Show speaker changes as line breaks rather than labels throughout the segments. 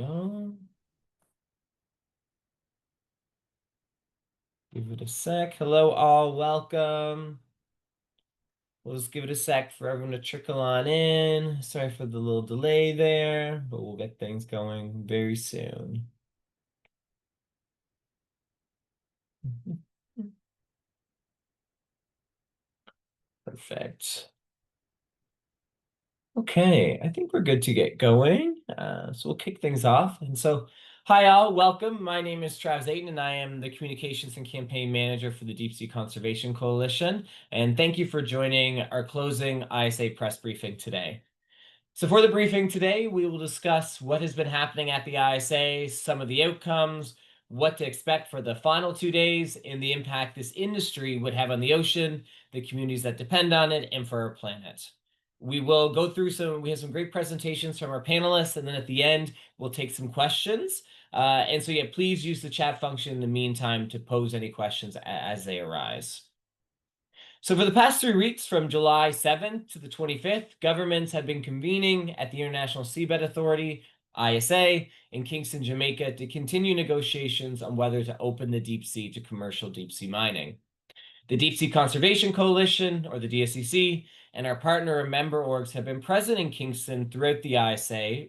go. Give it a sec. Hello, all. Welcome. We'll just give it a sec for everyone to trickle on in. Sorry for the little delay there, but we'll get things going very soon. Perfect. Okay, I think we're good to get going. So we'll kick things off. And so, hi all, welcome. My name is Travis Ayton, and I am the Communications and Campaign Manager for the Deep Sea Conservation Coalition. And thank you for joining our closing ISA press briefing today. So for the briefing today, we will discuss what has been happening at the ISA, some of the outcomes, what to expect for the final 2 days, and the impact this industry would have on the ocean, the communities that depend on it, and for our planet. We will go through we have some great presentations from our panelists, and then at the end, we'll take some questions. And so yeah, please use the chat function in the meantime to pose any questions as they arise. So for the past 3 weeks, from July 7th to the 25th, governments have been convening at the International Seabed Authority, ISA, in Kingston, Jamaica, to continue negotiations on whether to open the deep sea to commercial deep sea mining. The Deep Sea Conservation Coalition, or the DSCC, and our partner and member orgs have been present in Kingston throughout the ISA,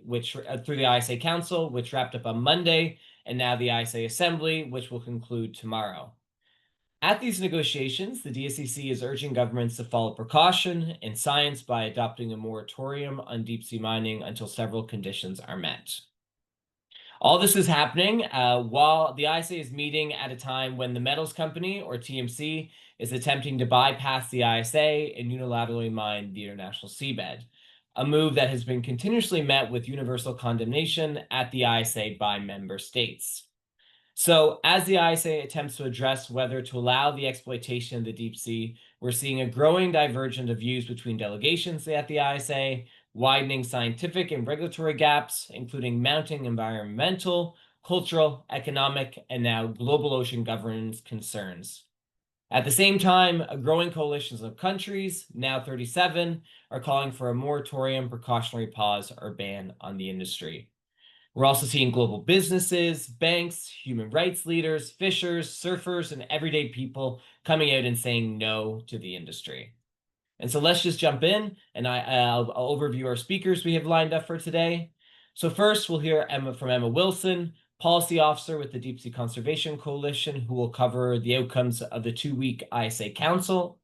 through the ISA Council, which wrapped up on Monday, and now the ISA Assembly, which will conclude tomorrow. At these negotiations, the DSCC is urging governments to follow precaution and science by adopting a moratorium on deep sea mining until several conditions are met. All this is happening while the ISA is meeting at a time when the Metals Company, or TMC, is attempting to bypass the ISA and unilaterally mine the international seabed, a move that has been continuously met with universal condemnation at the ISA by member states. So as the ISA attempts to address whether to allow the exploitation of the deep sea, we're seeing a growing divergence of views between delegations at the ISA, widening scientific and regulatory gaps, including mounting environmental, cultural, economic, and now global ocean governance concerns. At the same time, a growing coalition of countries, now 37, are calling for a moratorium, precautionary pause, or ban on the industry. We're also seeing global businesses, banks, human rights leaders, fishers, surfers, and everyday people coming out and saying no to the industry. And so let's just jump in, and I'll overview our speakers we have lined up for today. So first, we'll hear from Emma Wilson, Policy Officer with the Deep Sea Conservation Coalition, who will cover the outcomes of the 2-week ISA Council.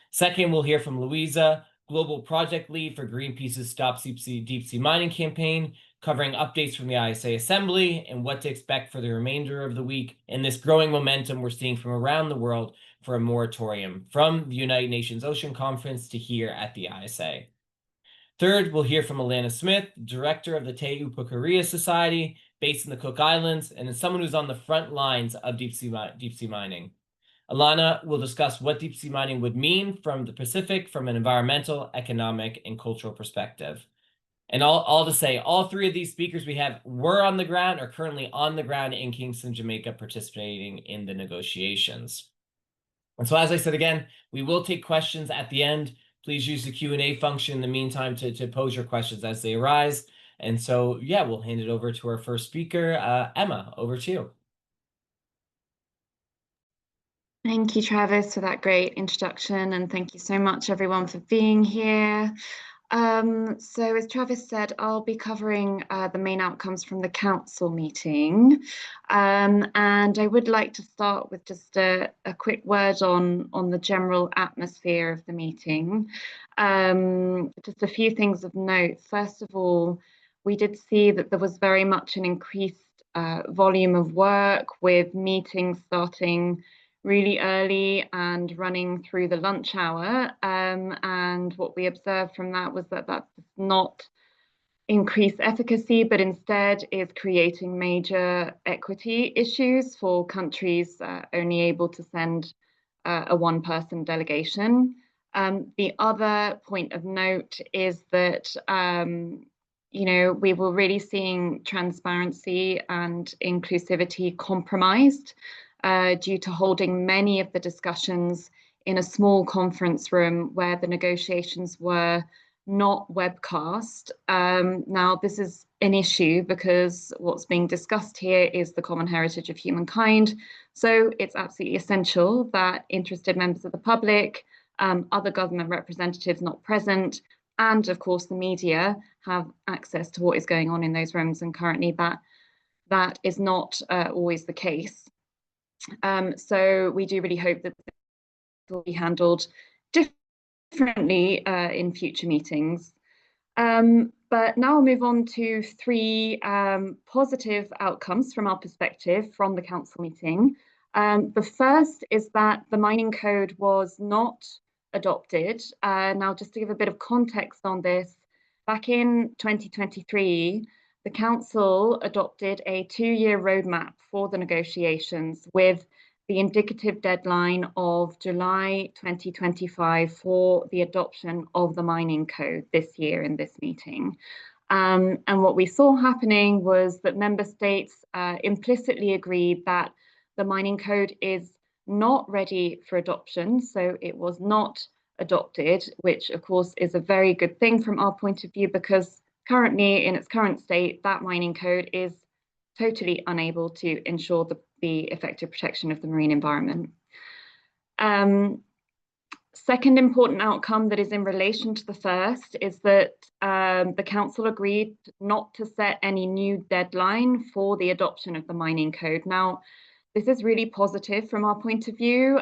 Second, we'll hear from Louisa, Global Project Lead for Greenpeace's Stop Deep Sea Mining campaign, covering updates from the ISA Assembly and what to expect for the remainder of the week and this growing momentum we're seeing from around the world for a moratorium, from the United Nations Ocean Conference to here at the ISA. Third, we'll hear from Alana Smith, Director of the Te Upukaria Society, based in the Cook Islands, and is someone who's on the front lines of deep sea mining. Alana will discuss what deep sea mining would mean from the Pacific from an environmental, economic, and cultural perspective. And all to say, all 3 of these speakers we have were on the ground or currently on the ground in Kingston, Jamaica, participating in the negotiations. And so as I said again, we will take questions at the end. Please use the Q&A function in the meantime to pose your questions as they arise. And so, yeah, we'll hand it over to our first speaker. Emma, over to you.
Thank you, Travis, for that great introduction, and thank you so much, everyone, for being here. So as Travis said, I'll be covering the main outcomes from the council meeting. And I would like to start with just a quick word on the general atmosphere of the meeting. Just a few things of note. First of all, we did see that there was very much an increased volume of work, with meetings starting really early and running through the lunch hour. And what we observed from that was that that's not increased efficacy, but instead is creating major equity issues for countries only able to send a 1-person delegation. The other point of note is that we were really seeing transparency and inclusivity compromised due to holding many of the discussions in a small conference room where the negotiations were not webcast. Now, this is an issue because what's being discussed here is the common heritage of humankind. So it's absolutely essential that interested members of the public, other government representatives not present, and of course the media have access to what is going on in those rooms. And currently that is not always the case. So we do really hope that this will be handled differently in future meetings. But now I'll move on to three positive outcomes from our perspective from the council meeting. The first is that the mining code was not adopted. Now, just to give a bit of context on this, back in 2023, the council adopted a 2-year roadmap for the negotiations with the indicative deadline of July 2025 for the adoption of the mining code this year in this meeting. And what we saw happening was that member states implicitly agreed that the mining code is not ready for adoption, so it was not adopted, which of course is a very good thing from our point of view, because currently in its current state, that mining code is totally unable to ensure the effective protection of the marine environment. Second important outcome that is in relation to the first is that the council agreed not to set any new deadline for the adoption of the mining code. Now, this is really positive from our point of view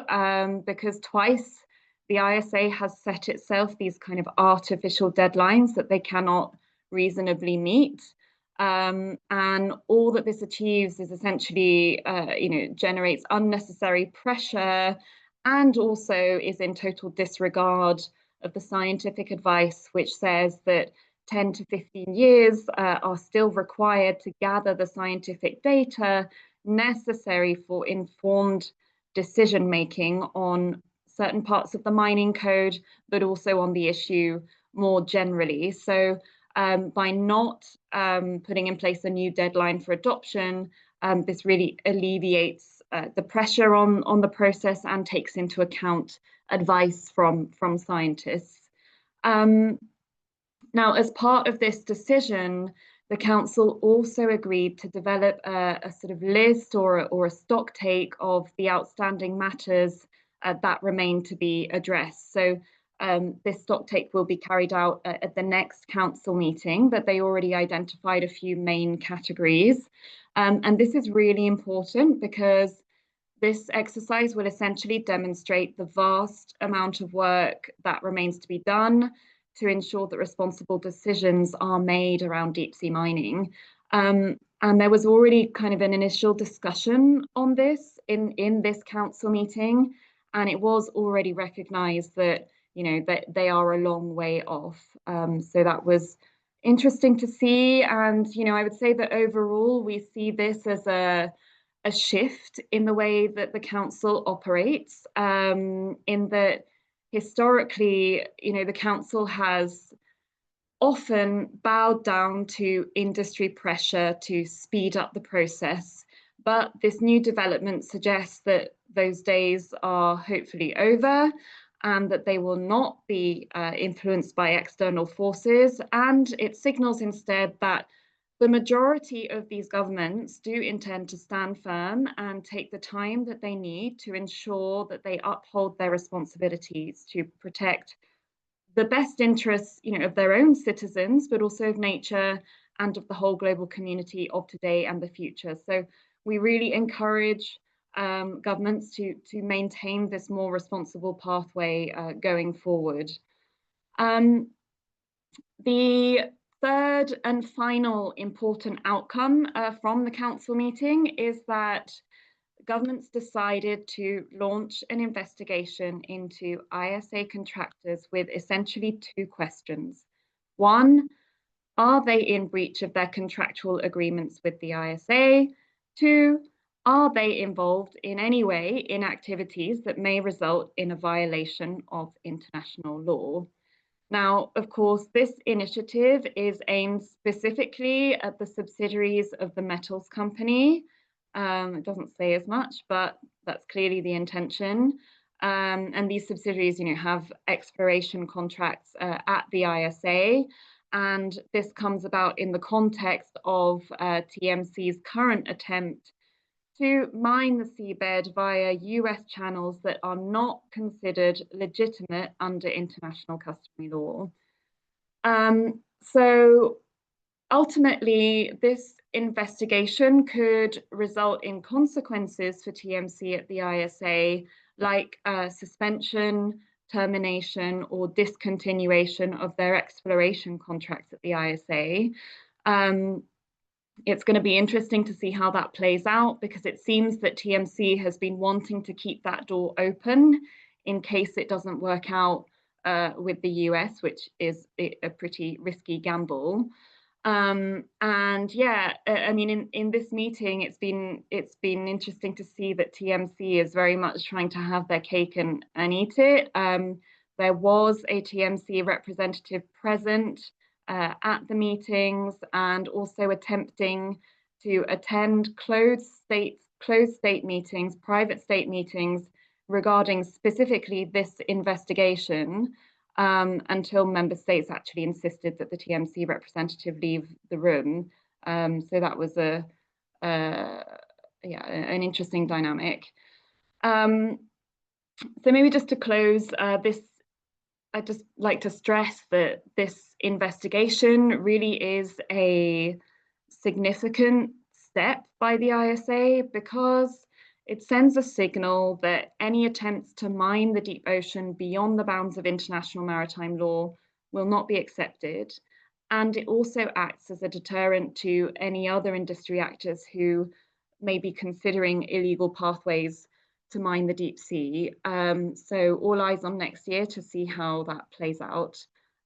because twice the ISA has set itself these kind of artificial deadlines that they cannot reasonably meet. And all that this achieves is essentially, generates unnecessary pressure and also is in total disregard of the scientific advice, which says that 10 to 15 years are still required to gather the scientific data necessary for informed decision making on certain parts of the mining code, but also on the issue more generally. So by not putting in place a new deadline for adoption, this really alleviates the pressure on the process and takes into account advice from scientists. Now, as part of this decision, the council also agreed to develop a sort of list or a stock take of the outstanding matters that remain to be addressed. So this stock take will be carried out at the next council meeting, but they already identified a few main categories. And this is really important because this exercise will essentially demonstrate the vast amount of work that remains to be done to ensure that responsible decisions are made around deep sea mining. And there was already kind of an initial discussion on this in this council meeting, and it was already recognised that that they are a long way off. So that was interesting to see, and I would say that overall we see this as a shift in the way that the council operates, in that historically, the council has often bowed down to industry pressure to speed up the process. But this new development suggests that those days are hopefully over and that they will not be influenced by external forces. And it signals instead that the majority of these governments do intend to stand firm and take the time that they need to ensure that they uphold their responsibilities to protect the best interests, of their own citizens, but also of nature and of the whole global community of today and the future. So we really encourage governments to maintain this more responsible pathway going forward. The third and final important outcome from the council meeting is that governments decided to launch an investigation into ISA contractors with essentially two questions. One, are they in breach of their contractual agreements with the ISA? Two, are they involved in any way in activities that may result in a violation of international law? Now, of course, this initiative is aimed specifically at the subsidiaries of the metals company. It doesn't say as much, but that's clearly the intention. And these subsidiaries, have exploration contracts at the ISA. And this comes about in the context of TMC's current attempt to mine the seabed via US channels that are not considered legitimate under international customary law. So ultimately, this investigation could result in consequences for TMC at the ISA, like suspension, termination, or discontinuation of their exploration contracts at the ISA. It's going to be interesting to see how that plays out, because it seems that TMC has been wanting to keep that door open in case it doesn't work out with the US, which is a pretty risky gamble. And yeah, I mean, in this meeting, it's been interesting to see that TMC is very much trying to have their cake and eat it. There was a TMC representative present at the meetings, and also attempting to attend closed state meetings, private state meetings regarding specifically this investigation, until member states actually insisted that the TMC representative leave the room. So that was an interesting dynamic. So maybe just to close this, I'd just like to stress that this investigation really is a significant step by the ISA, because it sends a signal that any attempts to mine the deep ocean beyond the bounds of international maritime law will not be accepted. And it also acts as a deterrent to any other industry actors who may be considering illegal pathways to mine the deep sea. So all eyes on next year to see how that plays out.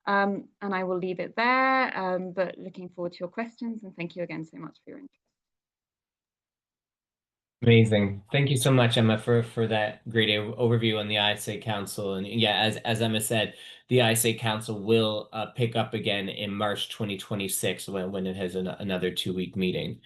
And I will leave it there, but looking forward to your questions, and thank you again so much for your interest.
Amazing. Thank you so much, Emma, for that great overview on the ISA Council. And yeah, as Emma said, the ISA Council will pick up again in March 2026 when it has another 2-week meeting.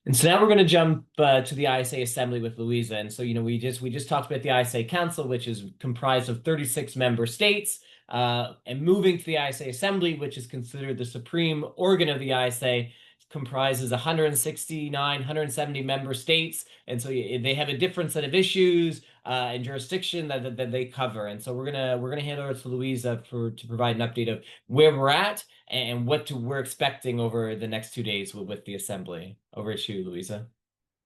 And so now we're going to jump to the ISA Assembly with Louisa. And so, we just talked about the ISA Council, which is comprised of 36 member states, and moving to the ISA Assembly, which is considered the supreme organ of the ISA, comprises 169, 170 member states. And so they have a different set of issues and jurisdiction that they cover. And so we're gonna hand over to Louisa to provide an update of where we're at and what we're expecting over the next 2 days with the Assembly. Over to you, Louisa.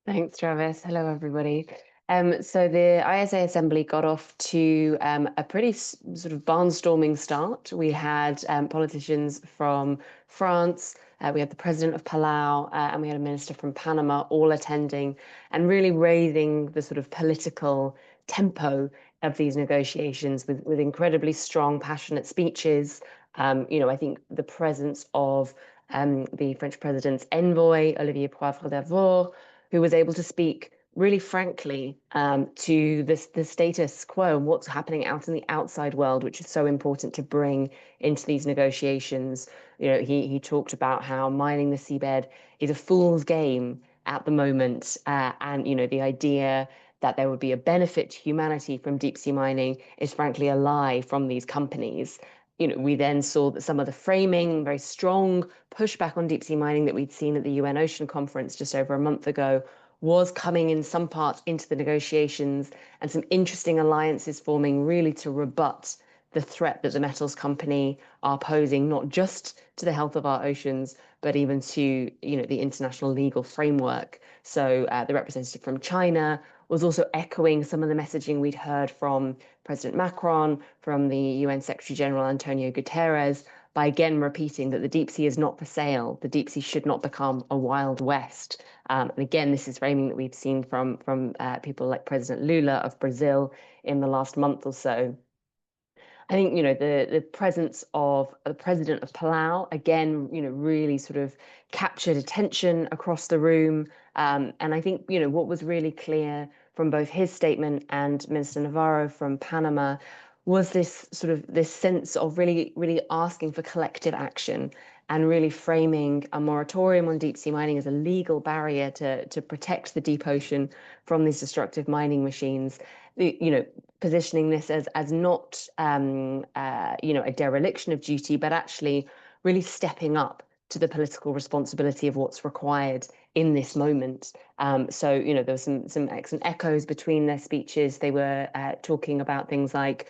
Thanks, Travis. Hello, everybody. So the ISA Assembly got off to a pretty sort of barnstorming start. We had politicians from France, we had the president of Palau, and we had a minister from Panama all attending and really raising the sort of political tempo of these negotiations with incredibly strong, passionate speeches. I think the presence of the French president's envoy, Olivier Poivre d'Arvor, who was able to speak really frankly to the status quo and what's happening out in the outside world, which is so important to bring into these negotiations. He talked about how mining the seabed is a fool's game at the moment, and the idea that there would be a benefit to humanity from deep sea mining is frankly a lie from these companies. We then saw that some of the framing, very strong pushback on deep sea mining that we'd seen at the UN Ocean Conference just over a month ago was coming in some parts into the negotiations, and some interesting alliances forming really to rebut the threat that the metals company are posing, not just to the health of our oceans, but even to the international legal framework. So the representative from China was also echoing some of the messaging we'd heard from President Macron, from the UN Secretary General Antonio Guterres, by again repeating that the deep sea is not for sale. The deep sea should not become a Wild West. And again, this is framing that we've seen from people like President Lula of Brazil in the last month or so. I think, the presence of the president of Palau, again, really sort of captured attention across the room. And I think, what was really clear from both his statement and Minister Navarro from Panama was this sense of really, really asking for collective action and really framing a moratorium on deep sea mining as a legal barrier to protect the deep ocean from these destructive mining machines. positioning this as not, a dereliction of duty, but actually really stepping up to the political responsibility of what's required in this moment. So, there was some excellent echoes between their speeches. They were talking about things like,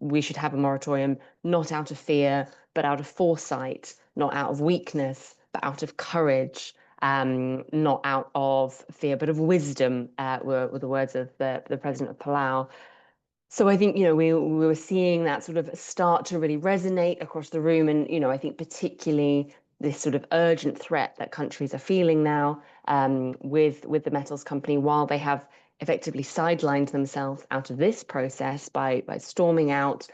we should have a moratorium not out of fear, but out of foresight, not out of weakness, but out of courage. Not out of fear, but of wisdom, were the words of the president of Palau. So I think, we were seeing that sort of start to really resonate across the room. And, I think particularly this sort of urgent threat that countries are feeling now, with the metals company, while they have effectively sidelined themselves out of this process by storming out,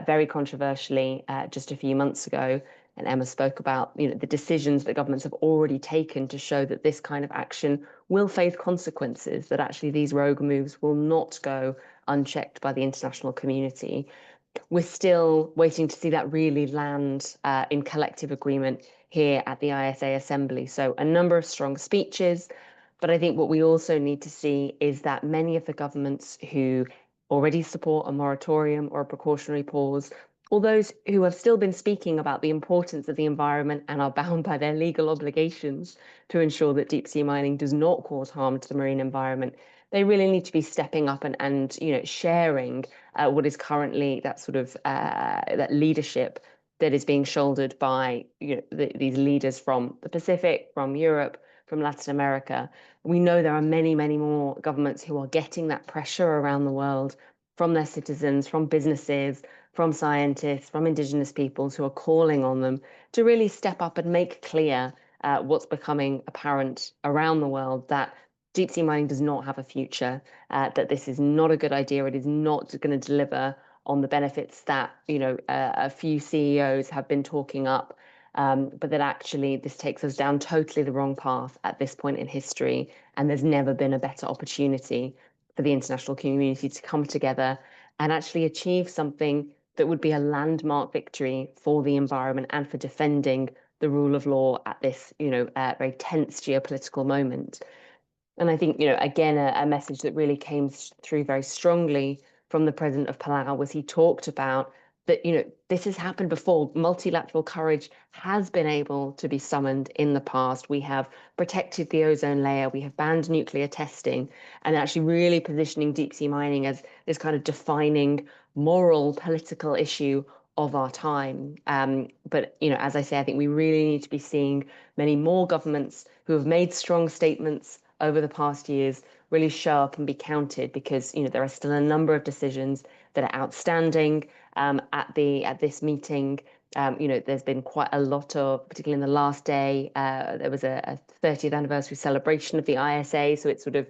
very controversially, just a few months ago. And Emma spoke about, the decisions that governments have already taken to show that this kind of action will face consequences, that actually these rogue moves will not go unchecked by the international community. We're still waiting to see that really land in collective agreement here at the ISA Assembly. So a number of strong speeches, but I think what we also need to see is that many of the governments who already support a moratorium or a precautionary pause, or those who have still been speaking about the importance of the environment and are bound by their legal obligations to ensure that deep sea mining does not cause harm to the marine environment, they really need to be stepping up and sharing what is currently that sort of that leadership that is being shouldered by these leaders from the Pacific, from Europe, from Latin America. We know there are many, many more governments who are getting that pressure around the world from their citizens, from businesses, from scientists, from indigenous peoples who are calling on them to really step up and make clear what's becoming apparent around the world, that deep sea mining does not have a future, that this is not a good idea. It is not going to deliver on the benefits that a few CEOs have been talking up, but that actually this takes us down totally the wrong path at this point in history, and there's never been a better opportunity for the international community to come together and actually achieve something that would be a landmark victory for the environment and for defending the rule of law at this very tense geopolitical moment. And I think, again, a message that really came through very strongly from the president of Palau was he talked about that, this has happened before. Multilateral courage has been able to be summoned in the past. We have protected the ozone layer. We have banned nuclear testing, and actually really positioning deep sea mining as this kind of defining moral, political issue of our time. But, as I say, I think we really need to be seeing many more governments who have made strong statements over the past years really show up and be counted, because there are still a number of decisions that are outstanding at this meeting. There's been quite a lot of, particularly in the last day, there was a 30th anniversary celebration of the ISA, so it sort of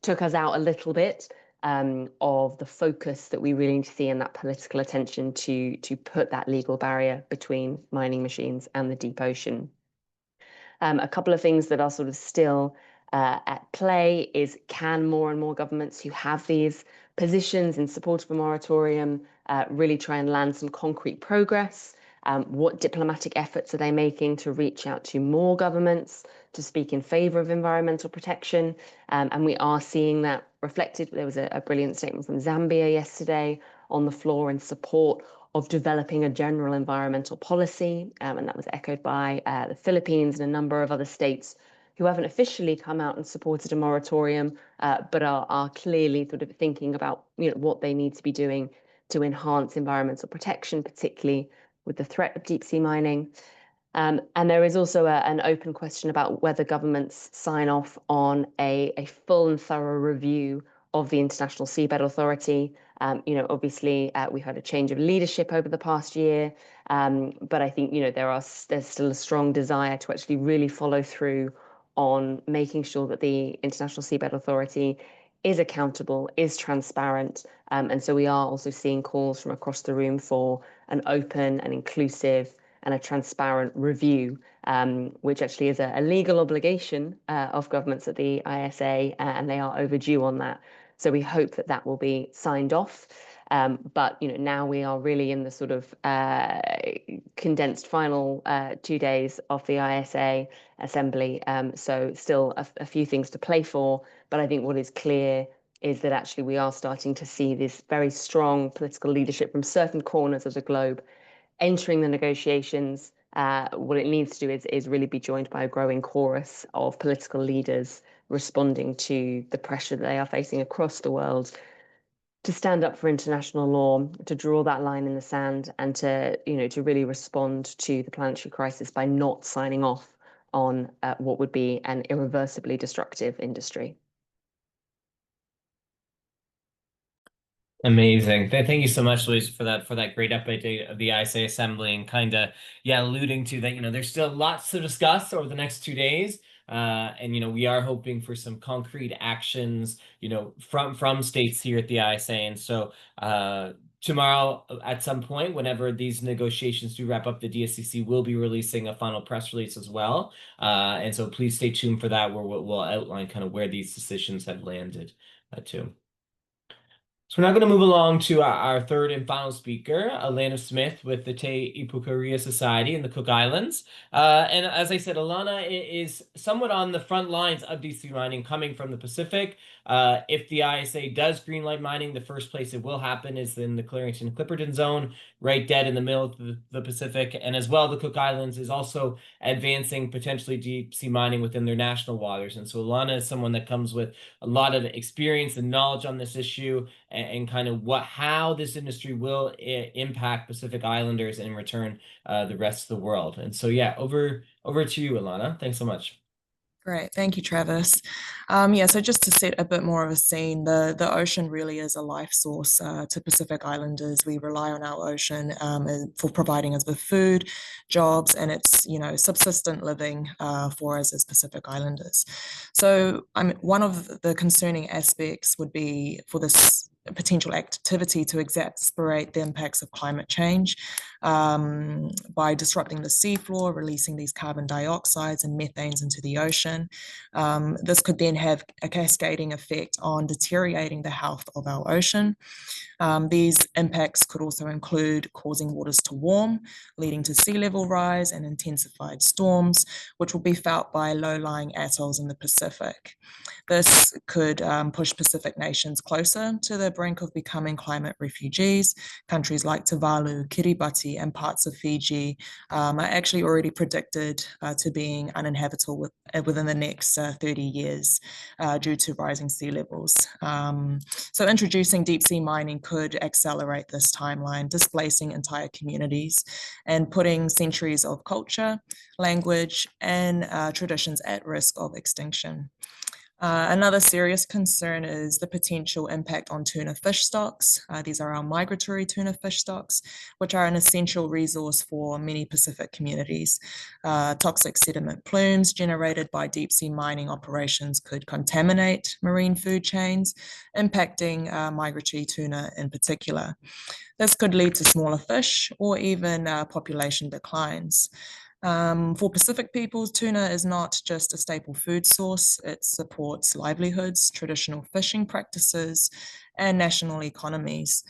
took us out a little bit of the focus that we really need to see in that political attention to put that legal barrier between mining machines and the deep ocean. A couple of things that are sort of still at play is, can more and more governments who have these positions in support of a moratorium really try and land some concrete progress? What diplomatic efforts are they making to reach out to more governments to speak in favour of environmental protection? And we are seeing that reflected. There was a brilliant statement from Zambia yesterday on the floor in support of developing a general environmental policy, and that was echoed by the Philippines and a number of other states who haven't officially come out and supported a moratorium, but are clearly sort of thinking about what they need to be doing to enhance environmental protection, particularly with the threat of deep sea mining. And there is also an open question about whether governments sign off on a full and thorough review of the International Seabed Authority. Obviously, we've had a change of leadership over the past year, but I think there's still a strong desire to actually really follow through on making sure that the International Seabed Authority is accountable, is transparent, and so we are also seeing calls from across the room for an open and inclusive and a transparent review, which actually is a legal obligation of governments at the ISA, and they are overdue on that. So we hope that that will be signed off. But now we are really in the sort of condensed final 2 days of the ISA Assembly. So still a few things to play for. But I think what is clear is that actually we are starting to see this very strong political leadership from certain corners of the globe entering the negotiations. What it needs to do is really be joined by a growing chorus of political leaders responding to the pressure that they are facing across the world to stand up for international law, to draw that line in the sand, and to really respond to the planetary crisis by not signing off on what would be an irreversibly destructive industry.
Amazing. Thank you so much, Louise, for that great update of the ISA Assembly, and kind of alluding to that, there's still lots to discuss over the next 2 days. And we are hoping for some concrete actions, from states here at the ISA. And so tomorrow at some point, whenever these negotiations do wrap up, the DSCC will be releasing a final press release as well. And so please stay tuned for that, where we'll outline kind of where these decisions have landed too. So we're now going to move along to our third and final speaker, Alana Smith with the Te Ipukurea Society in the Cook Islands. And as I said, Alana is somewhat on the front lines of deep sea mining coming from the Pacific. If the ISA does greenlight mining, the first place it will happen is in the Clarington-Clipperton zone, right dead in the middle of the Pacific. And as well, the Cook Islands is also advancing potentially deep sea mining within their national waters. And so Alana is someone that comes with a lot of experience and knowledge on this issue, and kind of how this industry will impact Pacific Islanders and in return the rest of the world. And so over to you, Alana. Thanks so much.
Great, thank you, Travis. So just to set a bit more of a scene, the ocean really is a life source to Pacific Islanders. We rely on our ocean for providing us with food, jobs, and it's subsistent living for us as Pacific Islanders. So one of the concerning aspects would be for this potential activity to exacerbate the impacts of climate change by disrupting the seafloor, releasing these carbon dioxides and methanes into the ocean. This could then have a cascading effect on deteriorating the health of our ocean. These impacts could also include causing waters to warm, leading to sea level rise and intensified storms, which will be felt by low-lying atolls in the Pacific. This could push Pacific nations closer to the brink of becoming climate refugees. Countries like Tuvalu, Kiribati, and parts of Fiji are actually already predicted to being uninhabitable within the next 30 years due to rising sea levels. So introducing deep sea mining could accelerate this timeline, displacing entire communities and putting centuries of culture, language, and traditions at risk of extinction. Another serious concern is the potential impact on tuna fish stocks. These are our migratory tuna fish stocks, which are an essential resource for many Pacific communities. Toxic sediment plumes generated by deep sea mining operations could contaminate marine food chains, impacting migratory tuna in particular. This could lead to smaller fish or even population declines. For Pacific peoples, tuna is not just a staple food source. It supports livelihoods, traditional fishing practices, and national economies.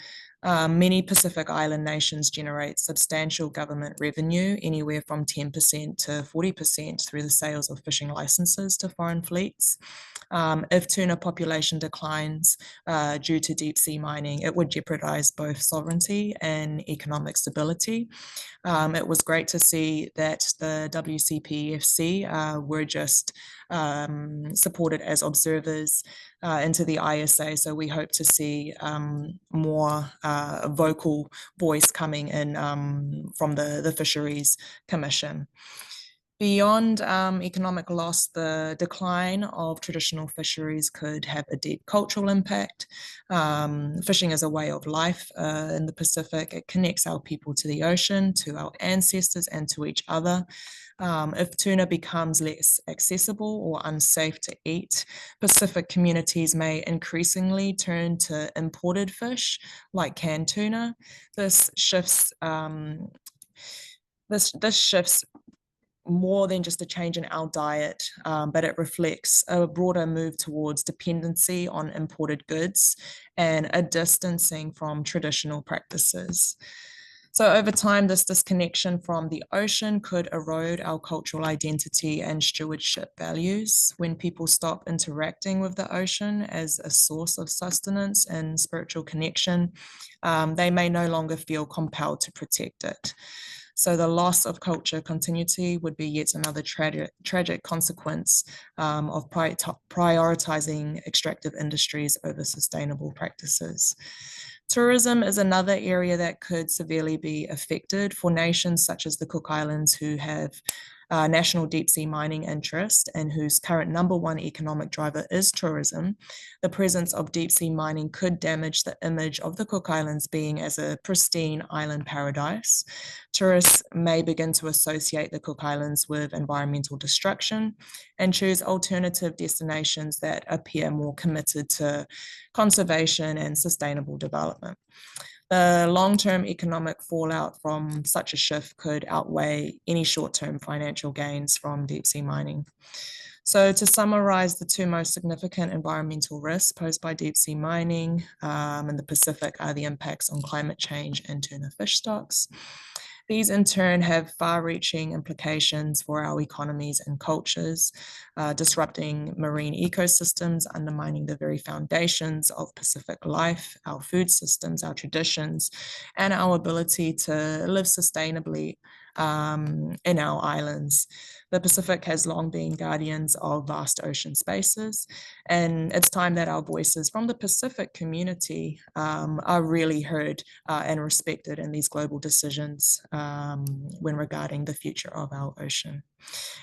Many Pacific Island nations generate substantial government revenue, anywhere from 10% to 40% through the sales of fishing licenses to foreign fleets. If tuna population declines due to deep sea mining, it would jeopardize both sovereignty and economic stability. It was great to see that the WCPFC were just supported as observers into the ISA. So we hope to see more vocal voice coming in from the Fisheries Commission. Beyond economic loss, the decline of traditional fisheries could have a deep cultural impact. Fishing is a way of life in the Pacific. It connects our people to the ocean, to our ancestors, and to each other. If tuna becomes less accessible or unsafe to eat, Pacific communities may increasingly turn to imported fish like canned tuna. This shifts more than just a change in our diet, but it reflects a broader move towards dependency on imported goods and a distancing from traditional practices. So over time, this disconnection from the ocean could erode our cultural identity and stewardship values. When people stop interacting with the ocean as a source of sustenance and spiritual connection, they may no longer feel compelled to protect it. So the loss of culture continuity would be yet another tragic consequence of prioritizing extractive industries over sustainable practices. Tourism is another area that could severely be affected for nations such as the Cook Islands, who have national deep sea mining interest and whose current #1 economic driver is tourism. The presence of deep sea mining could damage the image of the Cook Islands being as a pristine island paradise. Tourists may begin to associate the Cook Islands with environmental destruction and choose alternative destinations that appear more committed to conservation and sustainable development. The long-term economic fallout from such a shift could outweigh any short-term financial gains from deep-sea mining. So to summarize, the two most significant environmental risks posed by deep-sea mining in the Pacific are the impacts on climate change and tuna fish stocks. These in turn have far-reaching implications for our economies and cultures, disrupting marine ecosystems, undermining the very foundations of Pacific life, our food systems, our traditions, and our ability to live sustainably in our islands. The Pacific has long been guardians of vast ocean spaces, and it's time that our voices from the Pacific community are really heard and respected in these global decisions when regarding the future of our ocean.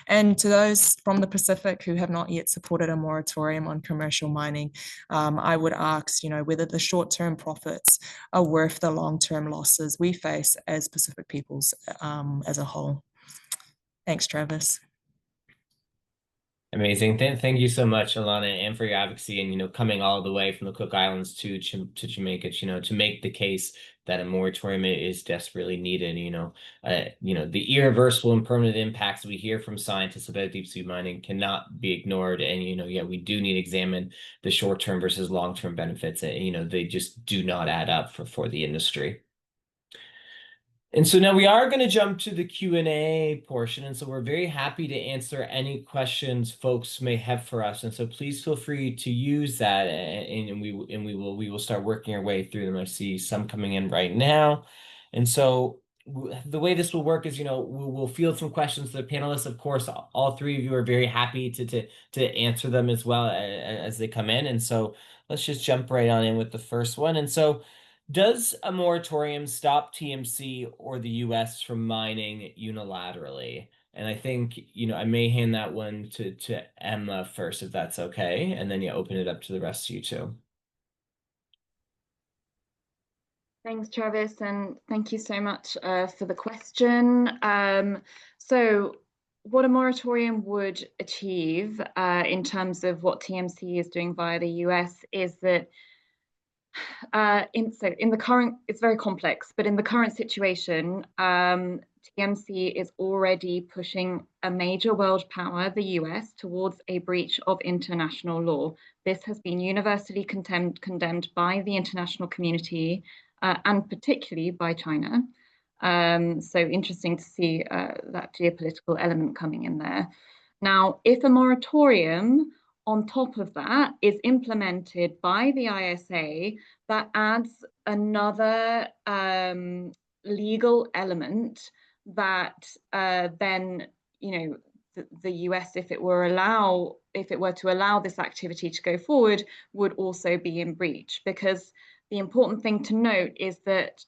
And to those from the Pacific who have not yet supported a moratorium on commercial mining, I would ask, whether the short-term profits are worth the long-term losses we face as Pacific peoples as a whole. Thanks, Travis.
Amazing. Thank you so much, Alana, and for your advocacy and, coming all the way from the Cook Islands to Jamaica, to make the case that a moratorium is desperately needed. The irreversible and permanent impacts we hear from scientists about deep sea mining cannot be ignored. And, we do need to examine the short-term versus long-term benefits. They just do not add up for the industry. And so now we are going to jump to the Q&A portion. And so we're very happy to answer any questions folks may have for us. And so please feel free to use that, and we will start working our way through them. I see some coming in right now. And so the way this will work is, we'll field some questions to the panelists. Of course, all three of you are very happy to answer them as well as they come in. And so let's just jump right on in with the first one. And so, does a moratorium stop TMC or the US from mining unilaterally? And I think, I may hand that one to Emma first, if that's okay. And then open it up to the rest of you too.
Thanks, Travis, and thank you so much for the question. So what a moratorium would achieve in terms of what TMC is doing via the US is that in the current, it's very complex, but in the current situation, TMC is already pushing a major world power, the US, towards a breach of international law. This has been universally condemned by the international community and particularly by China. So interesting to see that geopolitical element coming in there. Now, if a moratorium on top of that is implemented by the ISA, that adds another legal element that then, the US, if it were to allow this activity to go forward, would also be in breach. Because the important thing to note is that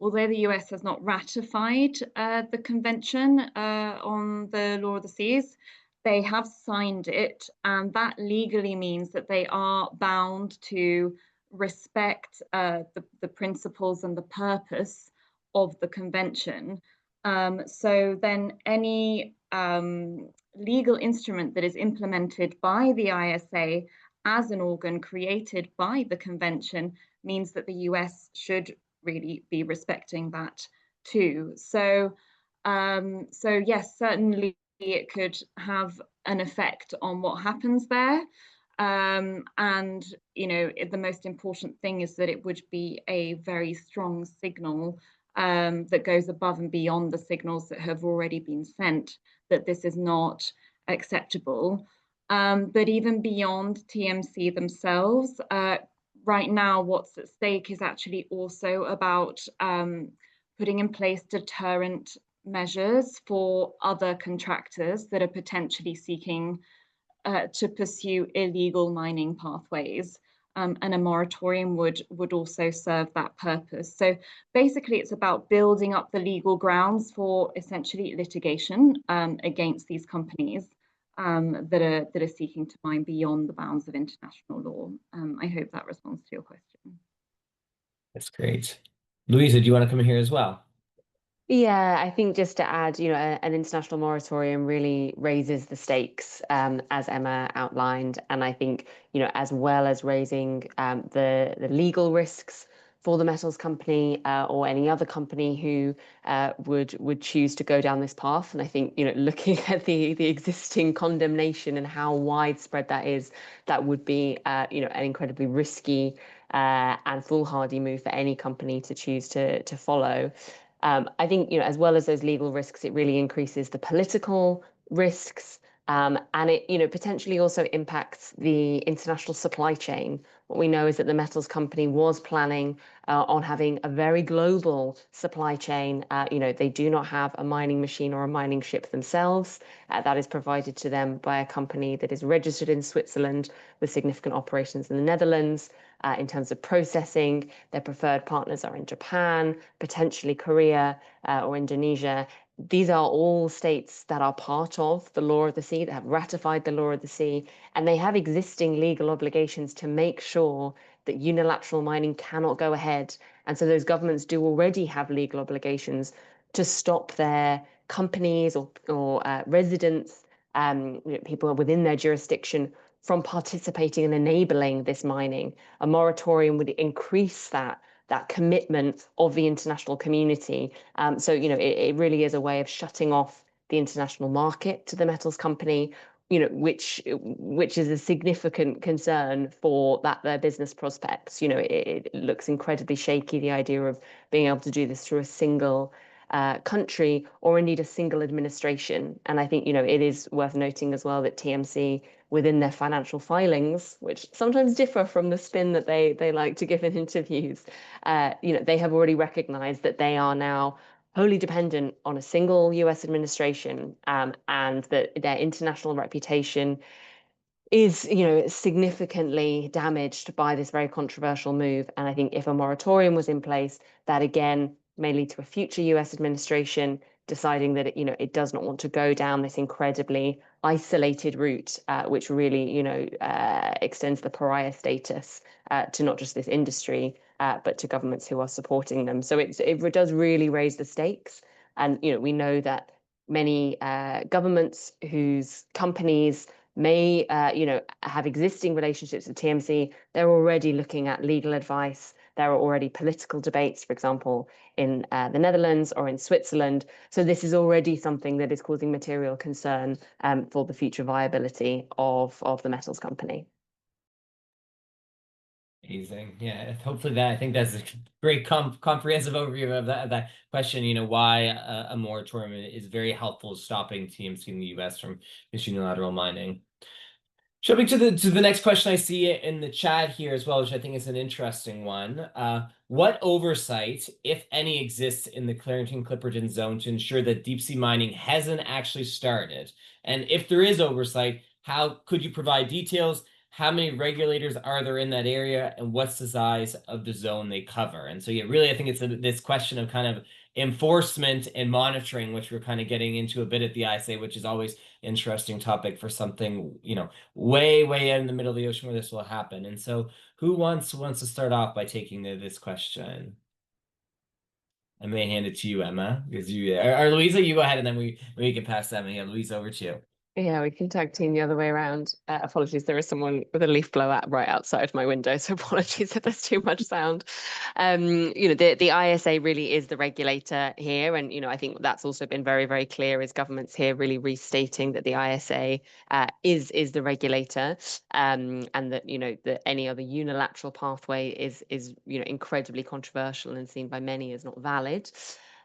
although the US has not ratified the Convention on the Law of the Seas, they have signed it, and that legally means that they are bound to respect the principles and the purpose of the convention. So then any legal instrument that is implemented by the ISA as an organ created by the convention means that the US should really be respecting that too. So yes, certainly it could have an effect on what happens there. And, you know, the most important thing is that it would be a very strong signal that goes above and beyond the signals that have already been sent, that this is not acceptable. But even beyond TMC themselves, right now what's at stake is actually also about putting in place deterrent measures for other contractors that are potentially seeking to pursue illegal mining pathways. And a moratorium would also serve that purpose. So basically, it's about building up the legal grounds for essentially litigation against these companies that are seeking to mine beyond the bounds of international law. I hope that responds to your question.
That's great. Louisa, do you want to come in here as well?
Yeah, I think just to add, you know, an international moratorium really raises the stakes, as Emma outlined. And I think, you know, as well as raising the legal risks for the metals company or any other company who would choose to go down this path. And I think, you know, looking at the existing condemnation and how widespread that is, that would be, you know, an incredibly risky and foolhardy move for any company to choose to follow. I think, you know, as well as those legal risks, it really increases the political risks, and it, you know, potentially also impacts the international supply chain. What we know is that the metals company was planning on having a very global supply chain. You know, they do not have a mining machine or a mining ship themselves. That is provided to them by a company that is registered in Switzerland with significant operations in the Netherlands. In terms of processing, their preferred partners are in Japan, potentially Korea or Indonesia. These are all states that are part of the law of the sea, that have ratified the law of the sea, and they have existing legal obligations to make sure that unilateral mining cannot go ahead. And so those governments do already have legal obligations to stop their companies or residents, you know, people within their jurisdiction, from participating and enabling this mining. A moratorium would increase that commitment of the international community. So, you know, it really is a way of shutting off the international market to the metals company, you know, which is a significant concern for their business prospects. You know, it looks incredibly shaky, the idea of being able to do this through a single country or indeed a single administration. And I think, you know, it is worth noting as well that TMC, within their financial filings, which sometimes differ from the spin that they like to give in interviews, you know, they have already recognized that they are now wholly dependent on a single US administration, and that their international reputation is, you know, significantly damaged by this very controversial move. And I think if a moratorium was in place, that again may lead to a future US administration deciding that you know, it does not want to go down this incredibly isolated route, which really, you know, extends the pariah status to not just this industry, but to governments who are supporting them. So it does really raise the stakes. And, you know, we know that many governments whose companies may, you know, have existing relationships with TMC, they're already looking at legal advice. There are already political debates, for example, in the Netherlands or in Switzerland. So this is already something that is causing material concern for the future viability of the metals company.
Amazing. Yeah, hopefully I think that's a great comprehensive overview of that question, you know, why a moratorium is very helpful stopping TMC in the US from this unilateral mining. Jumping to the next question I see in the chat here as well, which I think is an interesting one. What oversight, if any, exists in the Clarington-Clipperton zone to ensure that deep sea mining hasn't actually started? And if there is oversight, how could you provide details? How many regulators are there in that area, and what's the size of the zone they cover? And so, yeah, really, I think it's this question of kind of enforcement and monitoring, which we're kind of getting into a bit at the ISA, which is always interesting topic for something, you know, way out in the middle of the ocean where this will happen. And so, who wants to start off by taking this question? I may hand it to you, Emma, because you or Louisa, you go ahead, and then we can pass that. Yeah, Louisa, over to you.
Yeah, we can tag team the other way around. Apologies, there is someone with a leaf blower right outside my window, so apologies if there's too much sound. The ISA really is the regulator here, and I think that's also been very, very clear as governments here really restating that the ISA is the regulator, and that that any other unilateral pathway is incredibly controversial and seen by many as not valid.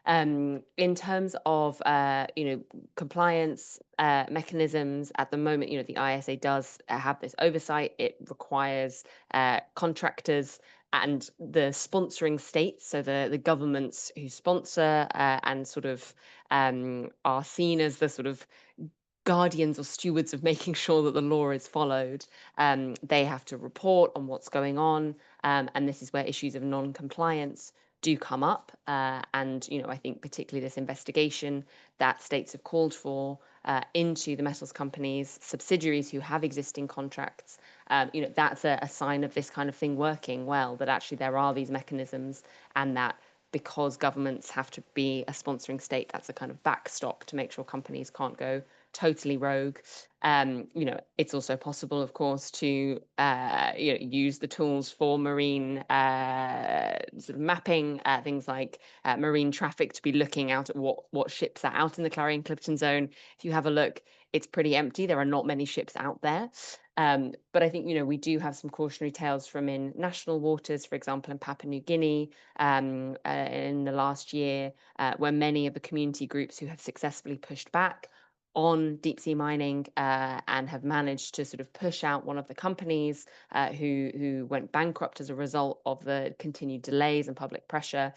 In terms of compliance mechanisms at the moment, the ISA does have this oversight. It requires contractors and the sponsoring states, so the governments who sponsor and sort of are seen as the sort of guardians or stewards of making sure that the law is followed. They have to report on what's going on, and this is where issues of non-compliance do come up. And I think particularly this investigation that states have called for into the metals companies' subsidiaries who have existing contracts, that's a sign of this kind of thing working well, that actually there are these mechanisms, and that because governments have to be a sponsoring state, that's a kind of backstop to make sure companies can't go totally rogue. It's also possible, of course, to use the tools for marine sort of mapping, things like marine traffic, to be looking out at what ships are out in the Clarion-Clipperton zone. If you have a look, it's pretty empty. There are not many ships out there. But I think, we do have some cautionary tales from in national waters, for example, in Papua New Guinea in the last year, where many of the community groups who have successfully pushed back on deep sea mining and have managed to sort of push out one of the companies who went bankrupt as a result of the continued delays and public pressure.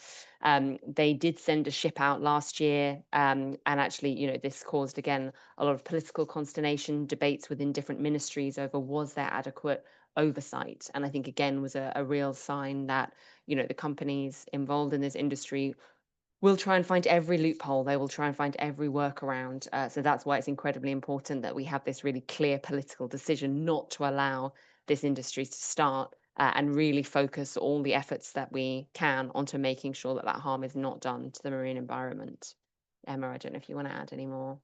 They did send a ship out last year, and actually, this caused, again, a lot of political consternation, debates within different ministries over was there adequate oversight. And I think, again, was a real sign that, the companies involved in this industry will try and find every loophole. They will try and find every workaround. So that's why it's incredibly important that we have this really clear political decision not to allow this industry to start, and really focus all the efforts that we can onto making sure that harm is not done to the marine environment. Emma, I don't know if you want to add any more.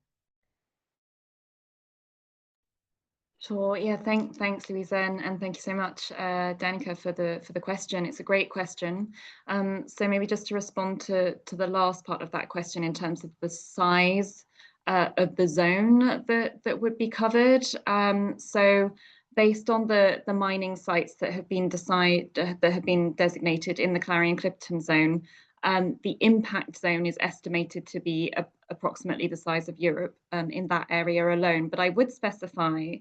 Sure. Yeah. Thanks, Louisa, and thank you so much, Danica, for the question. It's a great question. So maybe just to respond to the last part of that question in terms of the size of the zone that would be covered. So based on the mining sites that have been designated in the Clarion-Clipperton zone, the impact zone is estimated to be approximately the size of Europe in that area alone. But I would specify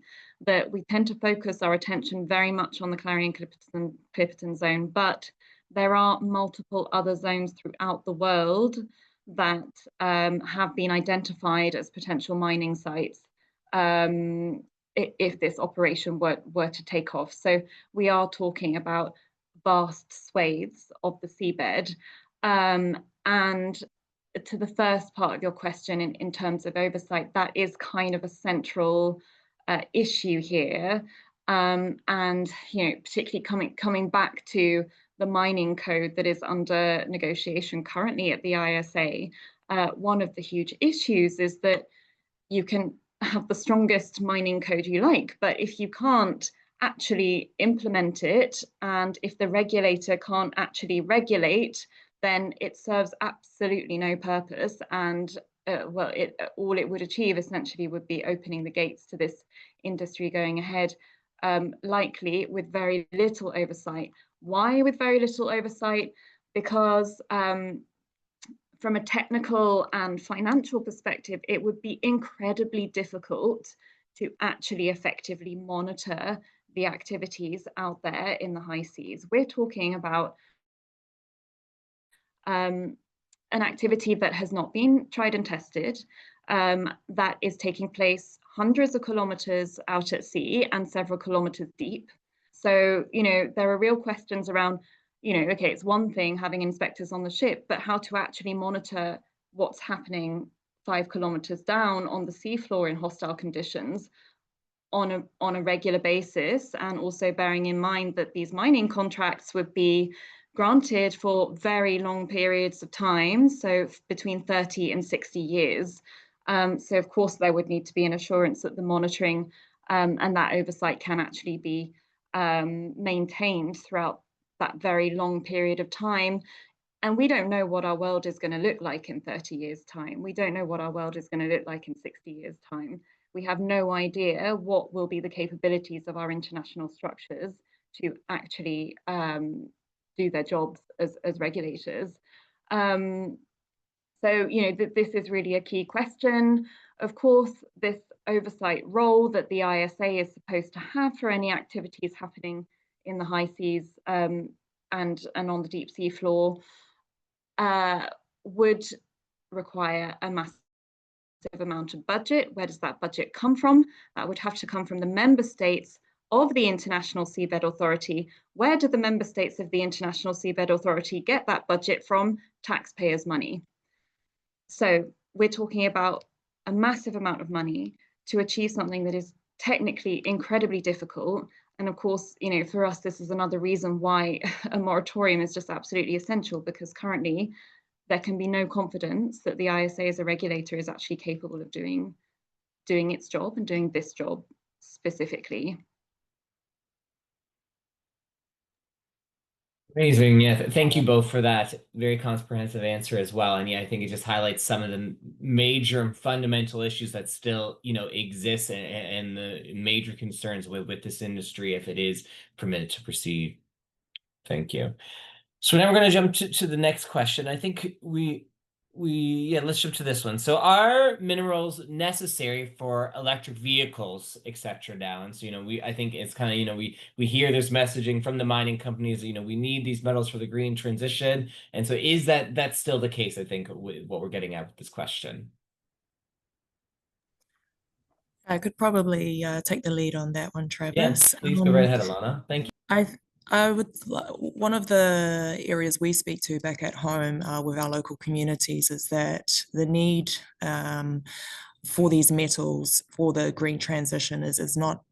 that we tend to focus our attention very much on the Clarion-Clipperton zone, but there are multiple other zones throughout the world that have been identified as potential mining sites if this operation were to take off. So we are talking about vast swathes of the seabed. And to the first part of your question in terms of oversight, that is kind of a central issue here. And particularly coming back to the mining code that is under negotiation currently at the ISA, one of the huge issues is that you can have the strongest mining code you like, but if you can't actually implement it, and if the regulator can't actually regulate, then it serves absolutely no purpose. And all it would achieve essentially would be opening the gates to this industry going ahead, likely with very little oversight. Why with very little oversight? Because from a technical and financial perspective, it would be incredibly difficult to actually effectively monitor the activities out there in the high seas. We're talking about an activity that has not been tried and tested, that is taking place hundreds of kilometers out at sea and several kilometers deep. So, there are real questions around, okay, it's one thing having inspectors on the ship, but how to actually monitor what's happening 5 kilometers down on the seafloor in hostile conditions on a regular basis, and also bearing in mind that these mining contracts would be granted for very long periods of time, so between 30 and 60 years. So of course there would need to be an assurance that the monitoring and that oversight can actually be maintained throughout that very long period of time. And we don't know what our world is going to look like in 30 years' time. We don't know what our world is going to look like in 60 years' time. We have no idea what will be the capabilities of our international structures to actually do their jobs as regulators. So, this is really a key question. Of course, this oversight role that the ISA is supposed to have for any activities happening in the high seas and on the deep sea floor would require a massive amount of budget. Where does that budget come from? That would have to come from the member states of the International Seabed Authority. Where do the member states of the International Seabed Authority get that budget from? Taxpayers' money. So we're talking about a massive amount of money to achieve something that is technically incredibly difficult. And of course, for us, this is another reason why a moratorium is just absolutely essential, because currently there can be no confidence that the ISA as a regulator is actually capable of doing its job and doing this job specifically.
Amazing. Yeah. Thank you both for that very comprehensive answer as well. And yeah, I think it just highlights some of the major and fundamental issues that still, exist and the major concerns with this industry if it is permitted to proceed. Thank you. So now we're going to jump to the next question. I think let's jump to this one. So are minerals necessary for electric vehicles, etc. now? And so, I think it's kind of, we hear this messaging from the mining companies, we need these metals for the green transition. And so is that's still the case, I think, with what we're getting at with this question?
I could probably take the lead on that one, Travis.
Yes, please go right ahead, Alana. Thank you.
I would, one of the areas we speak to back at home with our local communities is that the need for these metals for the green transition is not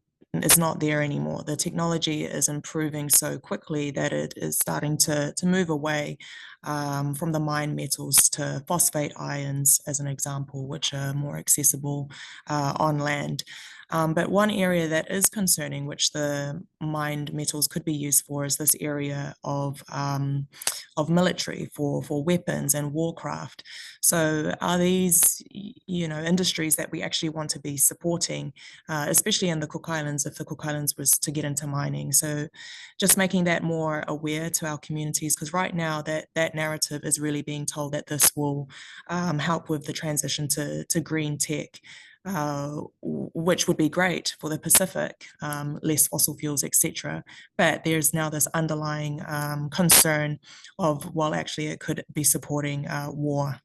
there anymore. The technology is improving so quickly that it is starting to move away from the mine metals to phosphate ions, as an example, which are more accessible on land. But one area that is concerning, which the mined metals could be used for, is this area of military for weapons and warcraft. So are these, industries that we actually want to be supporting, especially in the Cook Islands, if the Cook Islands was to get into mining? So just making that more aware to our communities, because right now that narrative is really being told that this will help with the transition to green tech. Which would be great for the Pacific, less fossil fuels, etc. But there's now this underlying concern of, well, actually it could be supporting war.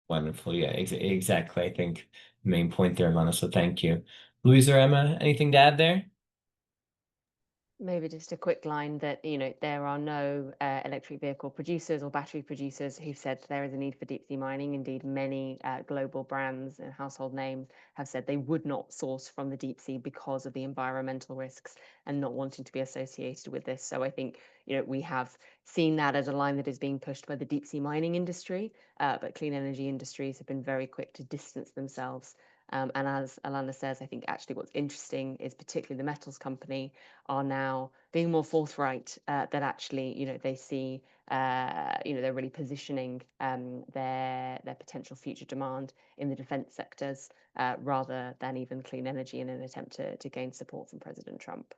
Wonderful. Yeah, exactly. I think the main point there, Alana. So thank you. Louise or Emma, anything to add there?
Maybe just a quick line that, there are no electric vehicle producers or battery producers who've said there is a need for deep sea mining. Indeed, many global brands and household names have said they would not source from the deep sea because of the environmental risks and not wanting to be associated with this. So I think, we have seen that as a line that is being pushed by the deep sea mining industry, but clean energy industries have been very quick to distance themselves. And as Alana says, I think actually what's interesting is particularly the metals company are now being more forthright that actually, they see, they're really positioning their potential future demand in the defense sectors rather than even clean energy in an attempt to gain support from President Trump.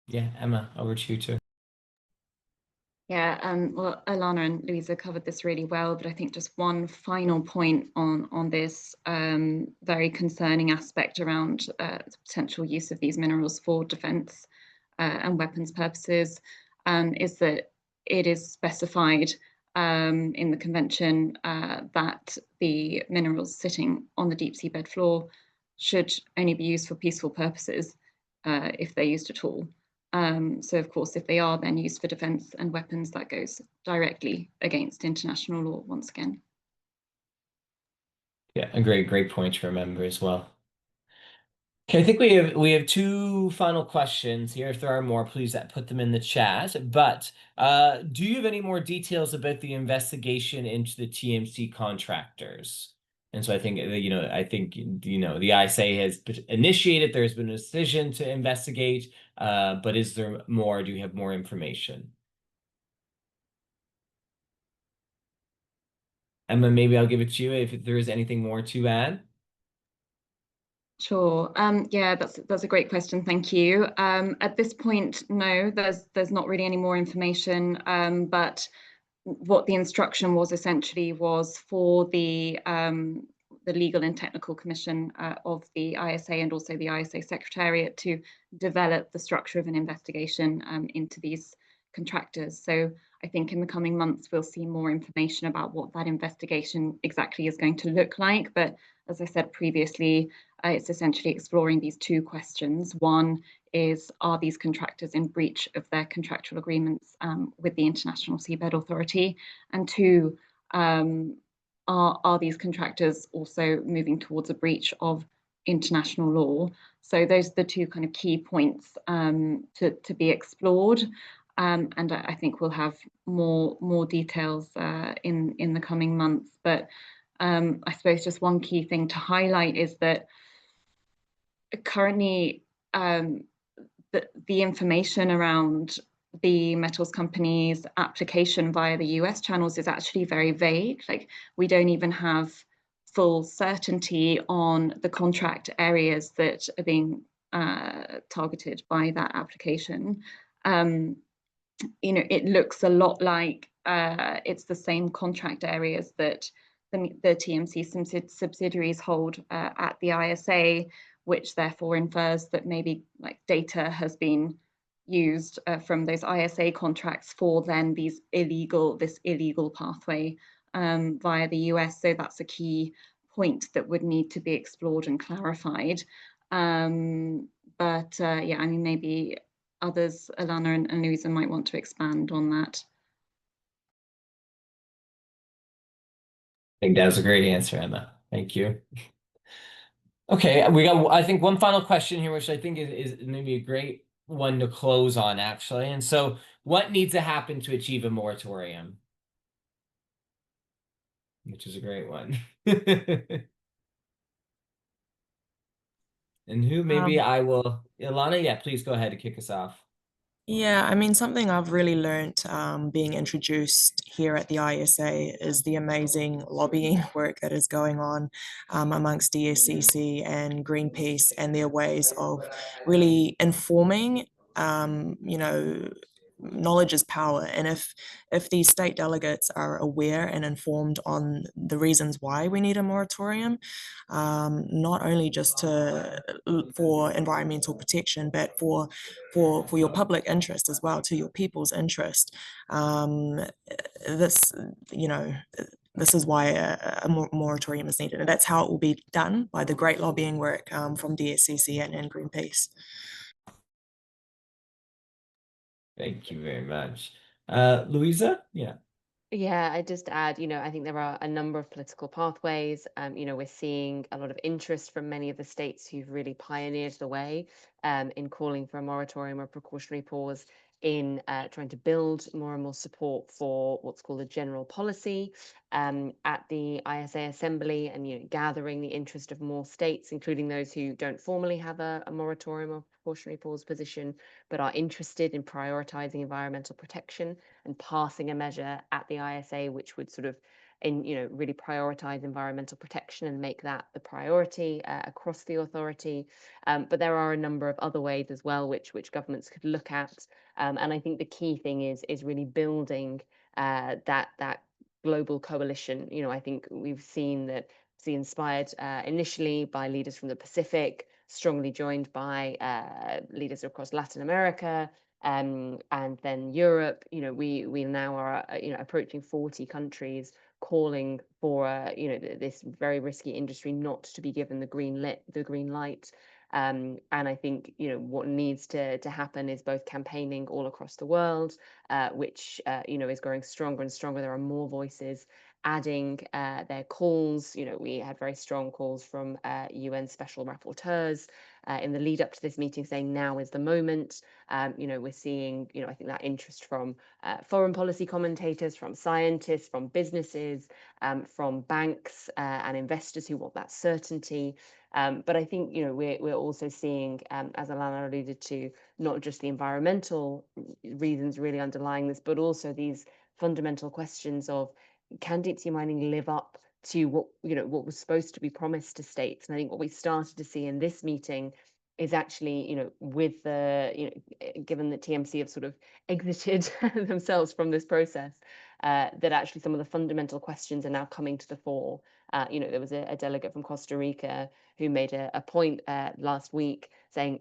Yeah,
Emma, over to you too.
Yeah, well, Alana and Louisa covered this really well, but I think just one final point on this very concerning aspect around the potential use of these minerals for defence and weapons purposes is that it is specified in the convention that the minerals sitting on the deep seabed floor should only be used for peaceful purposes if they're used at all. So of course, if they are then used for defence and weapons, that goes directly against international law once again.
Yeah, a great point to remember as well. Okay, I think we have two final questions here. If there are more, please put them in the chat. But do you have any more details about the investigation into the TMC contractors? And so I think the ISA has initiated. There's been a decision to investigate. But is there more? Do you have more information? Emma, maybe I'll give it to you if there is anything more to add.
Sure. Yeah, that's a great question. Thank you. At this point, no, there's not really any more information. But what the instruction was essentially was for the Legal and Technical Commission of the ISA and also the ISA Secretariat to develop the structure of an investigation into these contractors. So I think in the coming months, we'll see more information about what that investigation exactly is going to look like. But as I said previously, it's essentially exploring these two questions. One is, are these contractors in breach of their contractual agreements with the International Seabed Authority? And two, are these contractors also moving towards a breach of international law? So those are the two kind of key points to be explored. And I think we'll have more details in the coming months. But I suppose just one key thing to highlight is that currently the information around the metals company's application via the US channels is actually very vague. Like, we don't even have full certainty on the contract areas that are being targeted by that application. It looks a lot like it's the same contract areas that the TMC subsidiaries hold at the ISA, which therefore infers that maybe like data has been used from those ISA contracts for then this illegal pathway via the US. So that's a key point that would need to be explored and clarified. Yeah, I mean, maybe others, Alana and Louisa, might want to expand on that.
I think that was a great answer, Emma. Thank you. Okay, we got, I think, one final question here, which I think is maybe a great one to close on, actually. And so, what needs to happen to achieve a moratorium? Which is a great one. And who, maybe I will, Alana, yeah, please go ahead and kick us off.
Yeah, I mean, something I've really learned being introduced here at the ISA is the amazing lobbying work that is going on amongst DSCC and Greenpeace, and their ways of really informing, knowledge is power. And if these state delegates are aware and informed on the reasons why we need a moratorium, not only just for environmental protection, but for your public interest as well, to your people's interest, this is why a moratorium is needed, and that's how it will be done, by the great lobbying work from DSCC and Greenpeace.
Thank you very much. Louisa? Yeah.
Yeah, I just add, I think there are a number of political pathways. We're seeing a lot of interest from many of the states who've really pioneered the way in calling for a moratorium or precautionary pause, in trying to build more and more support for what's called a general policy at the ISA Assembly, and gathering the interest of more states, including those who don't formally have a moratorium or precautionary pause position, but are interested in prioritizing environmental protection and passing a measure at the ISA which would sort of really prioritize environmental protection and make that the priority across the authority. But there are a number of other ways as well which governments could look at. And I think the key thing is really building that global coalition. I think we've seen that it's inspired initially by leaders from the Pacific, strongly joined by leaders across Latin America, and then Europe. We now are approaching 40 countries calling for this very risky industry not to be given the green light. And I think what needs to happen is both campaigning all across the world, which is growing stronger and stronger. There are more voices, adding their calls. We had very strong calls from UN special rapporteurs in the lead up to this meeting saying now is the moment. We're seeing, I think that interest from foreign policy commentators, from scientists, from businesses, from banks and investors who want that certainty. But I think, we're also seeing, as Alana alluded to, not just the environmental reasons really underlying this, but also these fundamental questions of, can deep sea mining live up to what was supposed to be promised to states? And I think what we started to see in this meeting is actually, with the, given that TMC have sort of exited themselves from this process, that actually some of the fundamental questions are now coming to the fore. There was a delegate from Costa Rica who made a point last week saying,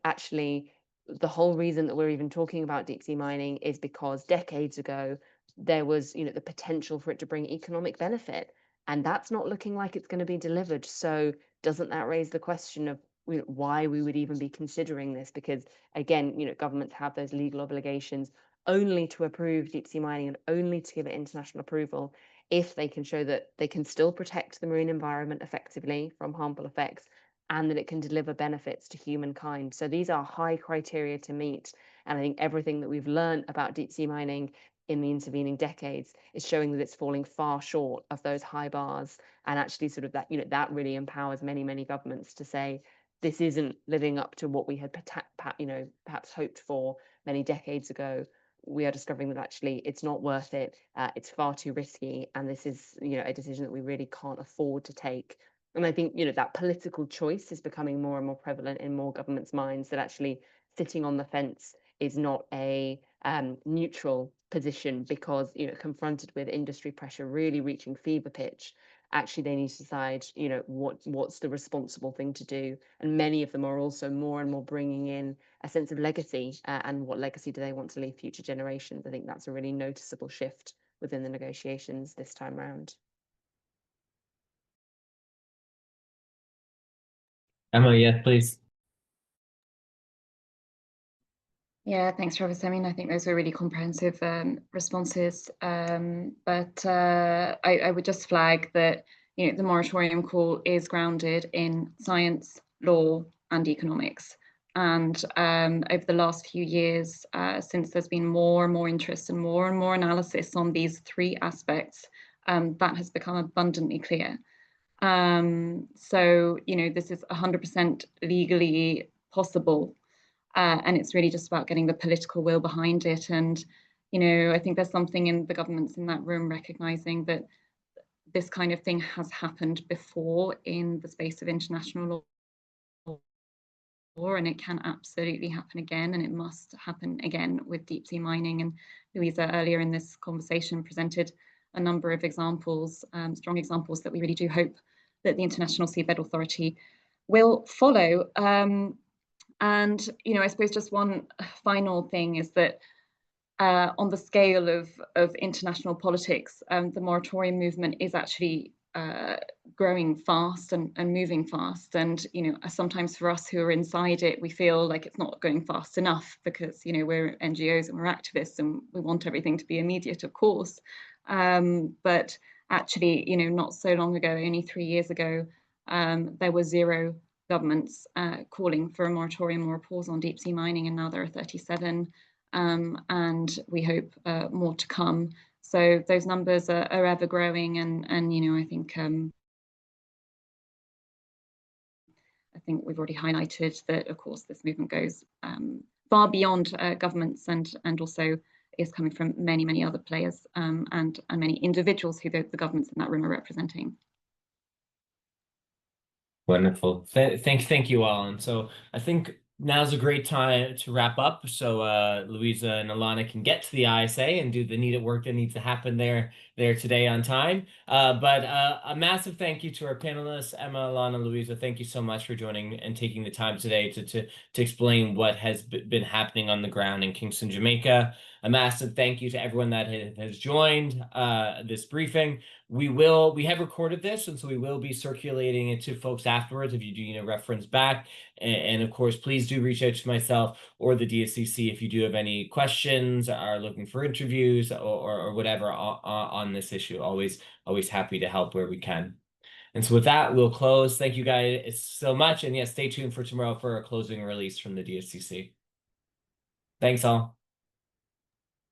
actually, the whole reason that we're even talking about deep sea mining is because decades ago, there was, the potential for it to bring economic benefit. And that's not looking like it's going to be delivered. So doesn't that raise the question of why we would even be considering this? Because again, governments have those legal obligations only to approve deep sea mining and only to give it international approval if they can show that they can still protect the marine environment effectively from harmful effects and that it can deliver benefits to humankind. So these are high criteria to meet. And I think everything that we've learned about deep sea mining in the intervening decades is showing that it's falling far short of those high bars, and actually sort of that, that really empowers many governments to say this isn't living up to what we had perhaps hoped for many decades ago. We are discovering that actually it's not worth it, it's far too risky, and this is a decision that we really can't afford to take. And I think that political choice is becoming more and more prevalent in more governments' minds, that actually sitting on the fence is not a neutral position, because confronted with industry pressure really reaching fever pitch, actually they need to decide what's the responsible thing to do. And many of them are also more and more bringing in a sense of legacy, and what legacy do they want to leave future generations. I think that's a really noticeable shift within the negotiations this time around.
Emma, yes, please.
Yeah, thanks, Travis. I mean, I think those were really comprehensive responses. But I would just flag that the moratorium call is grounded in science, law, and economics. And over the last few years, since there's been more and more interest and more analysis on these three aspects, that has become abundantly clear. So this is 100% legally possible. And it's really just about getting the political will behind it. And, I think there's something in the governments in that room recognizing that this kind of thing has happened before in the space of international law, and it can absolutely happen again, and it must happen again with deep sea mining. And Louisa earlier in this conversation presented a number of examples, strong examples that we really do hope that the International Seabed Authority will follow. And I suppose just one final thing is that on the scale of international politics, the moratorium movement is actually growing fast and moving fast. And sometimes for us who are inside it, we feel like it's not going fast enough, because we're NGOs and we're activists and we want everything to be immediate, of course. But actually, not so long ago, only 3 years ago, there were 0 governments calling for a moratorium or a pause on deep sea mining, and now there are 37, and we hope more to come. So those numbers are ever growing, and I think we've already highlighted that, of course, this movement goes far beyond governments, and also is coming from many other players, and many individuals who the governments in that room are representing.
Wonderful. Thank you all. And so I think now's a great time to wrap up, so Louisa and Alana can get to the ISA and do the needed work that needs to happen there today on time. But a massive thank you to our panelists, Emma, Alana, Louisa. Thank you so much for joining and taking the time today to explain what has been happening on the ground in Kingston, Jamaica. a massive thank you to everyone that has joined this briefing. We have recorded this, and so we will be circulating it to folks afterwards if you do need a reference back. And of course, please do reach out to myself or the DSCC if you do have any questions, are looking for interviews or whatever on this issue. Always happy to help where we can. And so with that, we'll close. Thank you guys so much. And yes, stay tuned for tomorrow for a closing release from the DSCC. Thanks all.